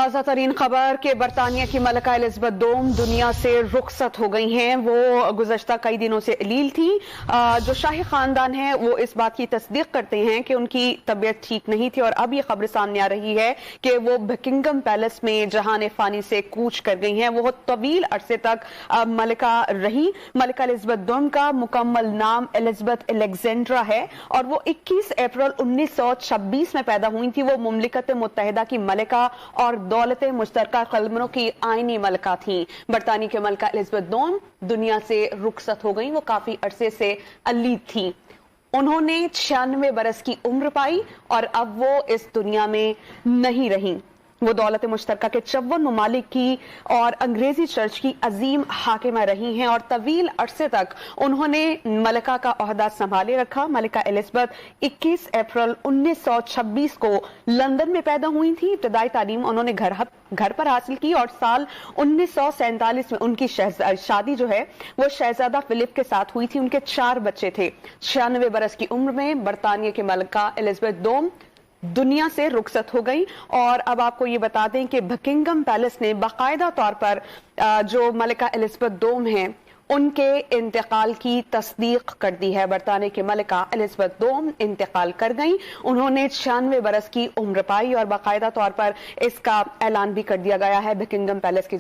تازہ ترین خبر کہ برطانیہ کی ملکہ الزبتھ دوم دنیا سے رخصت ہو گئی ہیں۔ وہ گزشتہ کئی دنوں سے علیل تھیں۔ جو شاہی خاندان ہے وہ اس بات کی تصدیق کرتے ہیں کہ ان کی طبیعت ٹھیک نہیں تھی، اور اب یہ خبر سامنے آ رہی ہے کہ وہ بکنگم پیلس میں جہان فانی سے کوچ کر گئی ہیں۔ وہ طویل عرصے تک ملکہ رہی۔ ملکہ الزبتھ دوم کا مکمل نام الزبتھ الیگزینڈرا ہے، اور وہ 21 اپریل 1926 میں پیدا ہوئی تھی۔ وہ مملکت متحدہ کی ملکہ اور دولت مشترکہ قلمرو کی آئینی ملکہ تھیں۔ برطانیہ کے ملکہ الزبتھ دوم دنیا سے رخصت ہو گئیں۔ وہ کافی عرصے سے علیل تھیں۔ انہوں نے 96 برس کی عمر پائی اور اب وہ اس دنیا میں نہیں رہیں۔ وہ دولت مشترکہ کے 54 ممالک کی اور انگریزی چرچ کی عظیم حاکمہ رہی ہیں، اور طویل عرصے تک انہوں نے ملکہ کا عہدہ سنبھالے رکھا۔ ملکہ الزبتھ 21 اپریل 1926 کو لندن میں پیدا ہوئی تھی۔ ابتدائی تعلیم انہوں نے گھر پر حاصل کی، اور سال 1947 میں ان کی شادی جو ہے وہ شہزادہ فلپ کے ساتھ ہوئی تھی۔ ان کے 4 بچے تھے۔ 96 برس کی عمر میں برطانیہ کی ملکہ الزبتھ دوم دنیا سے رخصت ہو گئی۔ اور اب آپ کو یہ بتا دیں کہ بکنگم پیلس نے باقاعدہ طور پر جو ملکہ الزبتھ دوم ہیں ان کے انتقال کی تصدیق کر دی ہے۔ برطانیہ کی ملکہ الزبتھ دوم انتقال کر گئیں۔ انہوں نے 96 برس کی عمر پائی، اور باقاعدہ طور پر اس کا اعلان بھی کر دیا گیا ہے بکنگم پیلس کی جانب